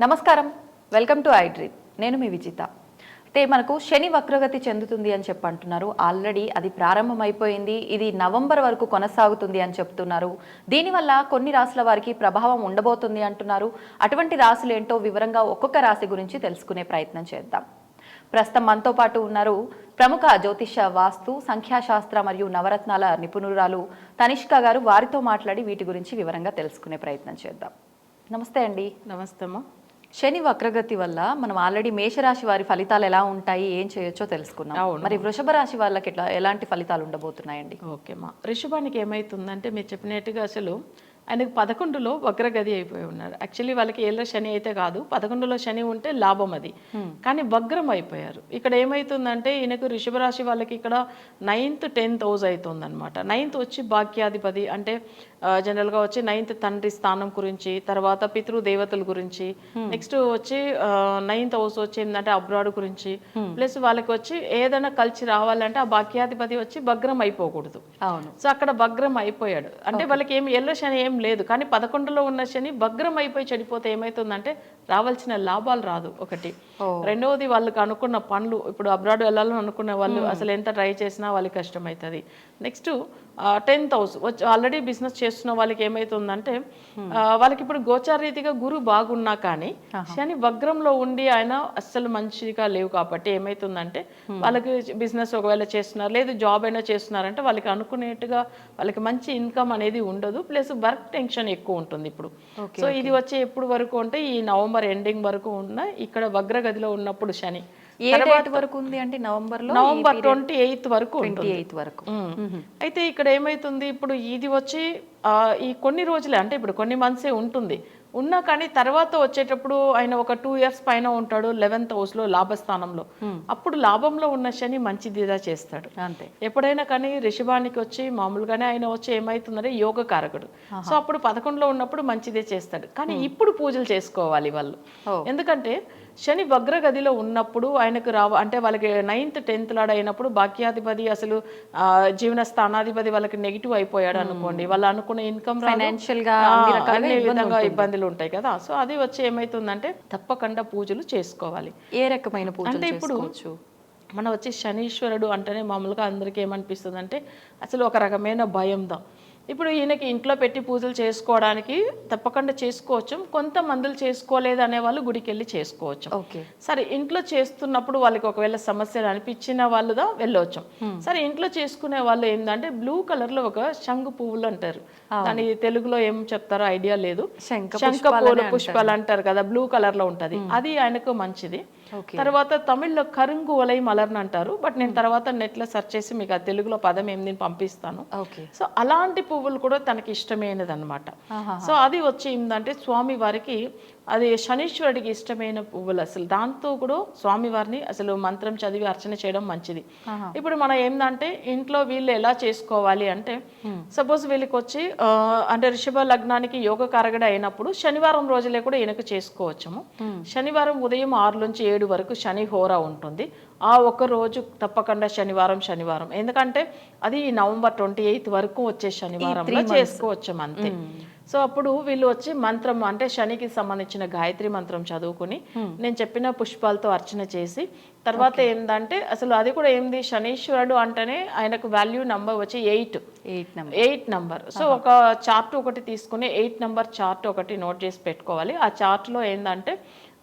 నమస్కారం, welcome to I dream. నేను మీ విజిత. అయితే మనకు శని వక్రగతి చెందుతుంది అని అంటున్నారు. ఆల్రెడీ అది ప్రారంభమైపోయింది. ఇది నవంబర్ వరకు కొనసాగుతుంది అని చెప్తున్నారు. దీనివల్ల కొన్ని రాశుల వారికి ప్రభావం ఉండబోతుంది అంటున్నారు. అటువంటి రాశులు ఏంటో వివరంగా ఒక్కొక్క రాశి గురించి తెలుసుకునే ప్రయత్నం చేద్దాం. ప్రస్తుతం మనతో పాటు ఉన్నారు ప్రముఖ జ్యోతిష, వాస్తు, సంఖ్యాశాస్త్ర మరియు నవరత్నాల నిపుణురాలు తనిష్క గారు. వారితో మాట్లాడి వీటి గురించి వివరంగా తెలుసుకునే ప్రయత్నం చేద్దాం. నమస్తే అండి. నమస్తే అమ్మా. శని వక్రగతి వల్ల మనం ఆల్రెడీ మేషరాశి వారి ఫలితాలు ఎలా ఉంటాయి, ఏం చేయొచ్చో తెలుసుకున్నాం. మరి వృషభ రాశి వాళ్ళకి ఎలాంటి ఫలితాలు ఉండబోతున్నాయండి? ఓకేమ్మా, వృషభానికి ఏమైతుందంటే మీరు చెప్పినట్టుగా అసలు ఆయనకు 11లో వక్రగతి అయిపోయి ఉన్నాడు. యాక్చువల్లీ వాళ్ళకి ఏళ్ళ శని అయితే కాదు, 11లో శని ఉంటే లాభం అది, కానీ వక్రం అయిపోయారు. ఇక్కడ ఏమైతుందంటే ఈయనకు వృషభ రాశి వాళ్ళకి ఇక్కడ 9th 10th హౌస్ అవుతుంది అనమాట. 9th వచ్చి భాగ్యాధిపతి, అంటే జనరల్గా వచ్చి 9th తండ్రి స్థానం గురించి, తర్వాత పితృదేవతల గురించి, నెక్స్ట్ వచ్చి 9th హౌస్ వచ్చి ఏంటంటే అబ్రాడ్ గురించి, ప్లస్ వాళ్ళకి వచ్చి ఏదైనా కలిసి రావాలంటే ఆ భాగ్యాధిపతి వచ్చి వక్రం అయిపోకూడదు. అవును. సో అక్కడ వక్రం అయిపోయాడు అంటే వాళ్ళకి ఏమి ఎల్లో శని ఏం లేదు, కానీ 11లో ఉన్న శని వక్రం అయిపోయి చెడిపోతే ఏమైతుందంటే రావాల్సిన లాభాలు రాదు ఒకటి. రెండవది వాళ్ళకి అనుకున్న పనులు, ఇప్పుడు అబ్రాడ్ వెళ్ళాలని అనుకున్న వాళ్ళు అసలు ఎంత ట్రై చేసినా వాళ్ళకి కష్టం అవుతుంది. నెక్స్ట్ 10th హౌస్ వచ్చి ఆల్రెడీ బిజినెస్ చేస్తున్న వాళ్ళకి ఏమైతుందంటే వాళ్ళకి ఇప్పుడు గోచారీతిగా గురు బాగున్నా కానీ శని వక్రంలో ఉండి ఆయన అస్సలు మంచిగా లేవు కాబట్టి ఏమైతుందంటే వాళ్ళకి బిజినెస్ ఒకవేళ చేస్తున్నారు, లేదు జాబ్ అయినా చేస్తున్నారంటే వాళ్ళకి అనుకునేట్టుగా వాళ్ళకి మంచి ఇన్కమ్ అనేది ఉండదు, ప్లస్ వర్క్ టెన్షన్ ఎక్కువ ఉంటుంది ఇప్పుడు. సో ఇది వచ్చి ఎప్పుడు వరకు అంటే ఈ నవంబర్ ఎండింగ్ వరకు ఉన్న ఇక్కడ వక్రగతిలో ఉన్నప్పుడు శని వరకు ఉంది అంటే నవంబర్ 28th వరకు. 28th వరకు. అయితే ఇక్కడ ఏమైతుంది, ఇప్పుడు ఇది వచ్చి ఈ కొన్ని రోజులే, అంటే ఇప్పుడు కొన్ని మంత్సే ఉంటుంది ఉన్నా, కానీ తర్వాత వచ్చేటప్పుడు ఆయన ఒక 2 years పైన ఉంటాడు 11th హౌస్లో లాభస్థానంలో. అప్పుడు లాభంలో ఉన్న శని మంచిదిగా చేస్తాడు అంతే. ఎప్పుడైనా కానీ రిషభానికి వచ్చి మామూలుగానే ఆయన వచ్చి ఏమవుతుందంటే యోగ కారకుడు. సో అప్పుడు 11లో ఉన్నప్పుడు మంచిదే చేస్తాడు, కానీ ఇప్పుడు పూజలు చేసుకోవాలి వాళ్ళు. ఎందుకంటే శని వక్రగదిలో ఉన్నప్పుడు ఆయనకు అంటే వాళ్ళకి 9th 10th లాడ్ అయినప్పుడు భాగ్యాధిపతి అసలు జీవన స్థానాధిపతి వాళ్ళకి నెగిటివ్ అయిపోయాడు అనుకోండి, వాళ్ళు అనుకున్న ఇన్కమ్ ఫైనాన్షియల్ గా అన్ని విధంగా ఇబ్బందులు ఉంటాయి కదా. సో అది వచ్చి ఏమైతుందంటే తప్పకుండా పూజలు చేసుకోవాలి. ఏ రకమైన పూజ అంటే ఇప్పుడు మనం వచ్చి శనీశ్వరుడు అంటేనే మామూలుగా అందరికీ ఏమనిపిస్తుంది అంటే అసలు ఒక రకమైన భయంతో. ఇప్పుడు ఈయనకి ఇంట్లో పెట్టి పూజలు చేసుకోవడానికి తప్పకుండా చేసుకోవచ్చు, కొంతమందులు చేసుకోలేదు అనే వాళ్ళు గుడికి వెళ్ళి చేసుకోవచ్చు. సరే, ఇంట్లో చేస్తున్నప్పుడు వాళ్ళకి ఒకవేళ సమస్యలు అనిపించిన వాళ్ళుదా వెళ్ళవచ్చు. సరే, ఇంట్లో చేసుకునే వాళ్ళు ఏంటంటే బ్లూ కలర్ లో ఒక శంఖు పువ్వులు అంటారు, దాని తెలుగులో ఏం చెప్తారో ఐడియా లేదు, శంఖ పూల పుష్పాలు అంటారు కదా, బ్లూ కలర్ లో ఉంటది, అది ఆయనకు మంచిది. తర్వాత తమిళ్లో కరుంగు ఒలై మలర్ని అంటారు, బట్ నేను తర్వాత నెట్ లో సెర్చ్ చేసి మీకు ఆ తెలుగులో పదం ఏం నేను పంపిస్తాను. సో అలాంటి పువ్వులు కూడా తనకి ఇష్టమైనది అనమాట. సో అది వచ్చి ఏంటంటే స్వామి వారికి అది శనీశ్వరుడికి ఇష్టమైన పువ్వులు, అసలు దాంతో కూడా స్వామివారిని అసలు మంత్రం చదివి అర్చన చేయడం మంచిది. ఇప్పుడు మనం ఏంటంటే ఇంట్లో వీళ్ళు ఎలా చేసుకోవాలి అంటే సపోజ్ వీళ్ళకి వచ్చి అంటే రిషభ లగ్నానికి యోగ కారకుడు అయినప్పుడు శనివారం రోజులే కూడా ఈయనకు చేసుకోవచ్చుము. శనివారం ఉదయం 6 నుంచి 7 వరకు శని హోరా ఉంటుంది. ఆ ఒక్క రోజు తప్పకుండా శనివారం, ఎందుకంటే అది నవంబర్ 28th వరకు వచ్చే శనివారంలో చేసుకోవచ్చు అంతే. సో అప్పుడు వీళ్ళు వచ్చి మంత్రం అంటే శనికి సంబంధించిన గాయత్రి మంత్రం చదువుకుని నేను చెప్పిన పుష్పాలతో అర్చన చేసి తర్వాత ఏంటంటే అసలు అది కూడా ఏంది, శనీశ్వరుడు అంటేనే ఆయనకు వాల్యూ నంబర్ వచ్చి 8 నంబర్. సో ఒక చార్ట్ ఒకటి తీసుకుని 8 నంబర్ చార్ట్ ఒకటి నోట్ చేసి పెట్టుకోవాలి. ఆ చార్ట్లో ఏంటంటే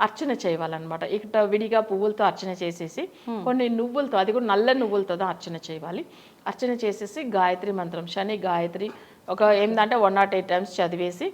అర్చన చేయాలన్నమాట. ఇక్కడ విడిగా పువ్వులతో అర్చన చేసేసి కొన్ని నువ్వులతో, అది కూడా నల్ల నువ్వులతో అర్చన చేయాలి. అర్చన చేసేసి గాయత్రి మంత్రం శని గాయత్రి ఒక ఏంటంటే 108 times చదివేసి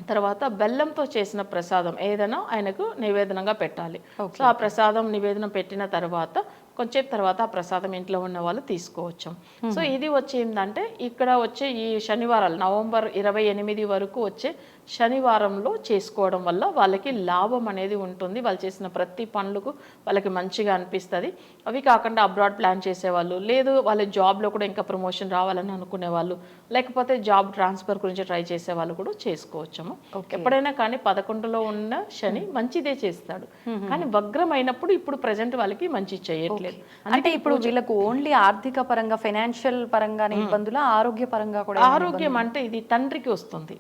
తర్వాత బెల్లంతో చేసిన ప్రసాదం ఏదైనా ఆయనకు నివేదనంగా పెట్టాలి. సో ఆ ప్రసాదం నివేదన పెట్టిన తర్వాత కొంచెం తర్వాత ఆ ప్రసాదం ఇంట్లో ఉన్న వాళ్ళు తీసుకోవచ్చు. సో ఇది వచ్చి ఏంటంటే ఇక్కడ వచ్చే ఈ శనివారాలు నవంబర్ 28 వరకు వచ్చే శనివారంలో చేసుకోవడం వల్ల వాళ్ళకి లాభం అనేది ఉంటుంది. వాళ్ళు చేసిన ప్రతి పనులకు వాళ్ళకి మంచిగా అనిపిస్తుంది. అవి కాకుండా అబ్రాడ్ ప్లాన్ చేసేవాళ్ళు, లేదు వాళ్ళ జాబ్లో కూడా ఇంకా ప్రమోషన్ రావాలని అనుకునే వాళ్ళు, లేకపోతే జాబ్ ట్రాన్స్ఫర్ గురించి ట్రై చేసే వాళ్ళు కూడా చేసుకోవచ్చాము. ఎప్పుడైనా కానీ 11లో ఉన్న శని మంచిదే చేస్తాడు, కానీ వక్రం అయినప్పుడు ఇప్పుడు ప్రజెంట్ వాళ్ళకి మంచి చేయట్లేదు. లేదు. అంటే ఇప్పుడు వీళ్ళకు ఓన్లీ ఆర్థిక పరంగా ఫైనాన్షియల్ పరంగానే ఇబ్బందులు, ఆరోగ్య పరంగా కూడా ఆరోగ్యం అంటే ఇది తండ్రికి వస్తుంది.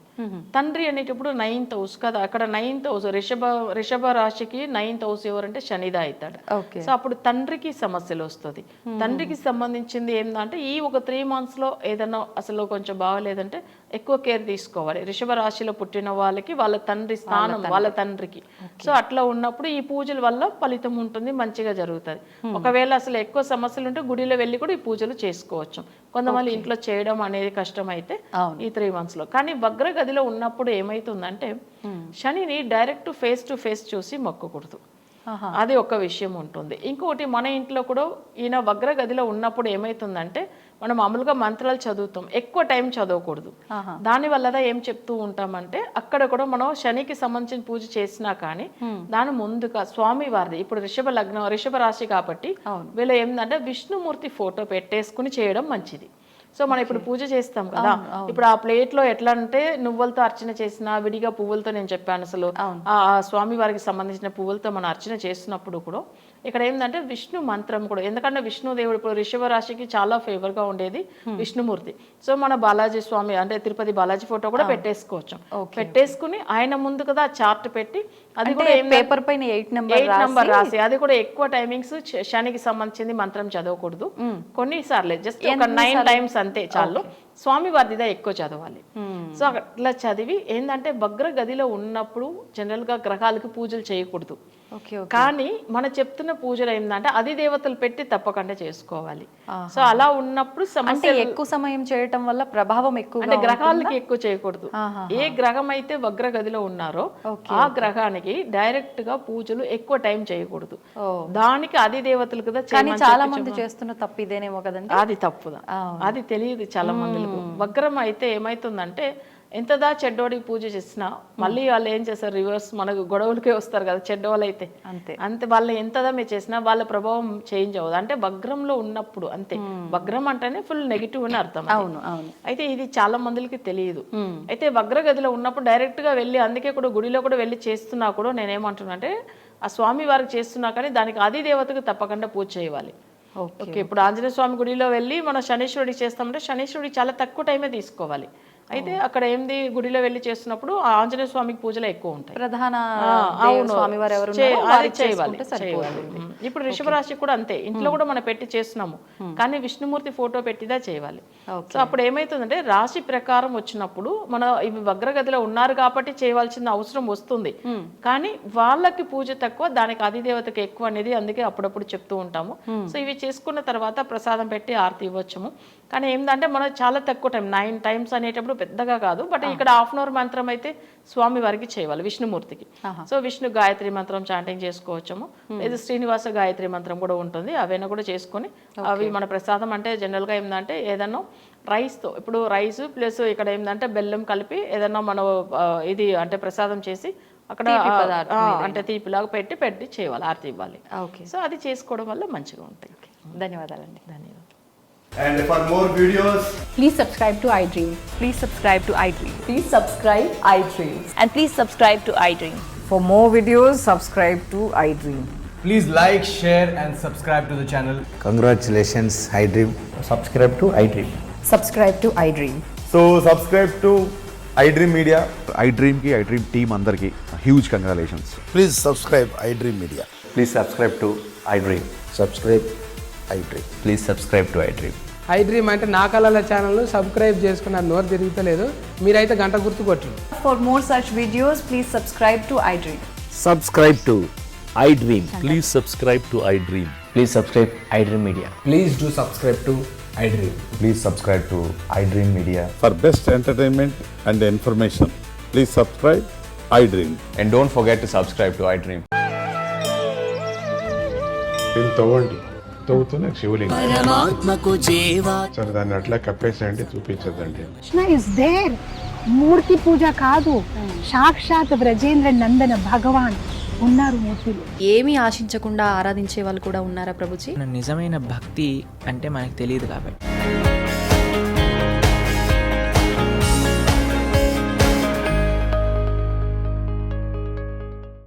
తండ్రి అనేటప్పుడు 9th హౌస్ కదా, అక్కడ 9th హౌస్ రిషభ రాశికి 9th హౌస్ ఎవరంటే శనిదా అవుతాడు. సో అప్పుడు తండ్రికి సమస్యలు వస్తుంది. తండ్రికి సంబంధించింది ఏంటంటే ఈ ఒక 3 months లో ఏదైనా అసలు కొంచెం బాగలేదంటే ఎక్కువ కేర్ తీసుకోవాలి. రిషభ రాశిలో పుట్టిన వాళ్ళకి వాళ్ళ తండ్రి స్థానం వాళ్ళ తండ్రికి. సో అట్లా ఉన్నప్పుడు ఈ పూజల వల్ల ఫలితం ఉంటుంది, మంచిగా జరుగుతుంది. ఒకవేళ అసలు ఎక్కువ సమస్యలు ఉంటే గుడిలో వెళ్ళి కూడా ఈ పూజలు చేసుకోవచ్చు. కొంతమంది ఇంట్లో చేయడం అనేది కష్టం అయితే ఈ 3 months లో. కానీ వగ్ర గదిలో ఉన్నప్పుడు ఏమైతుందంటే శనిని డైరెక్ట్ ఫేస్ టు ఫేస్ చూసి మొక్కకూడదు. అది ఒక విషయం ఉంటుంది. ఇంకొకటి మన ఇంట్లో కూడా ఈయన వగ్ర గదిలో ఉన్నప్పుడు ఏమైతుందంటే మనం మామూలుగా మంత్రాలు చదువుతాం, ఎక్కువ టైం చదవకూడదు. దానివల్ల ఏం చెప్తూ ఉంటామంటే అక్కడ కూడా మనం శనికి సంబంధించిన పూజ చేసినా కానీ దాని ముందుగా స్వామి వారిది, ఇప్పుడు రిషభ రాశి కాబట్టి వీళ్ళు ఏంటంటే విష్ణుమూర్తి ఫోటో పెట్టేసుకుని చేయడం మంచిది. సో మనం ఇప్పుడు పూజ చేస్తాం కదా, ఇప్పుడు ఆ ప్లేట్ లో ఎట్లా అంటే నువ్వులతో అర్చన చేసిన, విడిగా పువ్వులతో నేను చెప్పాను అసలు ఆ స్వామి వారికి సంబంధించిన పువ్వులతో మనం అర్చన చేస్తున్నప్పుడు కూడా ఇక్కడ ఏంటంటే విష్ణు మంత్రం కూడా, ఎందుకంటే విష్ణుదేవుడు ఇప్పుడు రిషభ రాశికి చాలా ఫేవర్ గా ఉండేది విష్ణుమూర్తి. సో మన బాలాజీ స్వామి అంటే తిరుపతి బాలాజీ ఫోటో కూడా పెట్టేసుకోవచ్చు. పెట్టేసుకుని ఆయన ముందు కదా చార్ట్ పెట్టి అది కూడా పేపర్ పైన 8 నెంబర్ రాసి, అది కూడా ఎక్కువ టైమింగ్స్ శనికి సంబంధించింది మంత్రం చదవకూడదు. కొన్నిసార్లు జస్ట్ ఒక 9 times అంతే చాలు. స్వామి వారిదిదా ఎక్కువ చదవాలి. సో అట్లా చదివి ఏంటంటే వగ్ర గదిలో ఉన్నప్పుడు జనరల్ గా గ్రహాలకి పూజలు చేయకూడదు. కానీ మనం చెప్తున్న పూజలు ఏంటంటే అది దేవతలు పెట్టి తప్పకుండా చేసుకోవాలి. సో అలా ఉన్నప్పుడు సమస్య ఎక్కువ సమయం చేయటం వల్ల ప్రభావం ఎక్కువ అంటే గ్రహాలకి ఎక్కువ చేయకూడదు. ఏ గ్రహం అయితే వగ్ర గదిలో ఉన్నారో ఆ గ్రహానికి డైరెక్ట్ గా పూజలు ఎక్కువ టైం చేయకూడదు. దానికి అది దేవతలు కదా. చాలా మంది చేస్తున్న తప్పు ఇదేనేమో కదండి. అది తప్పుదా, అది తెలియదు చాలా మందికి. వగ్రం అయితే ఏమైతుందంటే ఎంతదా చెడ్డోడికి పూజ చేసినా మళ్ళీ వాళ్ళు ఏం చేస్తారు, రివర్స్ మనకు గొడవలకే వస్తారు కదా చెడ్డోళ్ళు అయితే. అంతే వాళ్ళు ఎంతదా మీరు చేసినా వాళ్ళ ప్రభావం చేంజ్ అవ్వదు. అంటే వగ్రంలో ఉన్నప్పుడు అంతే. వగ్రం అంటేనే ఫుల్ నెగిటివ్ అని అర్థం. అయితే ఇది చాలా మందికి తెలియదు. అయితే వగ్ర గదిలో ఉన్నప్పుడు డైరెక్ట్ గా వెళ్ళి, అందుకే కూడా గుడిలో కూడా వెళ్ళి చేస్తున్నా కూడా నేనేమంటున్నా అంటే ఆ స్వామి వారికి చేస్తున్నా కానీ దానికి ఆది దేవతకు తప్పకుండా పూజ చేయాలి. ఓకే, ఇప్పుడు ఆంజనేయ స్వామి గుడిలో వెళ్ళి మనం శనీశ్వరుడికి చేస్తామంటే శనీశ్వరుడికి చాలా తక్కువ టైమే తీసుకోవాలి. అయితే అక్కడ ఏంది గుడిలో వెళ్ళి చేస్తున్నప్పుడు ఆంజనేయ స్వామికి పూజలు ఎక్కువ ఉంటాయి. ప్రధాన చేయాలి. ఇప్పుడు రిషభ రాశి కూడా అంతే, ఇంట్లో కూడా మనం పెట్టి చేస్తున్నాము కానీ విష్ణుమూర్తి ఫోటో పెట్టిదా చేయాలి. సో అప్పుడు ఏమైతుందంటే రాశి ప్రకారం వచ్చినప్పుడు మన ఇవి వగ్రగదిలో ఉన్నారు కాబట్టి చేయవలసిన అవసరం వస్తుంది. కానీ వాళ్ళకి పూజ తక్కువ, దానికి అధిదేవతకి ఎక్కువ అనేది అందుకే అప్పుడప్పుడు చెప్తూ ఉంటాము. సో ఇవి చేసుకున్న తర్వాత ప్రసాదం పెట్టి ఆరతి ఇవ్వచ్చుము. కానీ ఏంటంటే మనం చాలా తక్కువ టైం 9 times అనేటప్పుడు పెద్దగా కాదు. బట్ ఇక్కడ 1/2 hour మంత్రం అయితే స్వామి వారికి చేయాలి విష్ణుమూర్తికి. సో విష్ణు గాయత్రి మంత్రం చాంటింగ్ చేసుకోవచ్చుము. లేదా శ్రీనివాస గాయత్రి మంత్రం కూడా ఉంటుంది, అవైనా కూడా చేసుకొని అవి మన ప్రసాదం అంటే జనరల్గా ఏంటంటే ఏదన్నా రైస్తో, ఇప్పుడు రైస్ ప్లస్ ఇక్కడ ఏంటంటే బెల్లం కలిపి ఏదన్నా మనం ఇది అంటే ప్రసాదం చేసి అక్కడ అంటే తీపిలాగా పెట్టి చేయాలి, ఆరతి ఇవ్వాలి. సో అది చేసుకోవడం వల్ల మంచిగా ఉంటాయి. ధన్యవాదాలండి. ధన్యవాదాలు. And for more videos, please subscribe to iDream. Please subscribe to iDream. Please subscribe iDream. And please subscribe to iDream. For more videos, subscribe to iDream. please like, share and subscribe to the channel. Congratulations, iDream. Subscribe to iDream. Subscribe to iDream. So subscribe to iDream Media. iDream ki iDream team andarki huge congratulations. Please subscribe iDream Media. Please subscribe to iDream. Subscribe iDream. Please subscribe to iDream. iDream అంటే నా కళల channel subscribe చేసుకున్న నోరు తిరుగుతలేదు, మీరైతే గంట గుర్తు కొట్టండి. For more such videos, please subscribe to iDream. Subscribe to iDream. Please subscribe to iDream. Please subscribe iDream Media. Please do subscribe to iDream. Please subscribe to iDream Media. For best entertainment and information, please subscribe iDream. And don't forget to subscribe to iDream. తవ్వండి, తవ్వుతూనే శివలింగం. సరే దాన్ని అట్లా కప్పేసేయండి, చూపించదండి. Krishna is there. మూర్తి పూజ కాదు, సాక్షాత్ బ్రజేంద్ర నందన భగవాన్ ఉన్నారు మూర్తిలో. ఏమీ ఆశించకుండా ఆరాధించే వాళ్ళు కూడా ఉన్నారా ప్రభుజీ? నిజమైన భక్తి అంటే మనకు తెలియదు కాబట్టి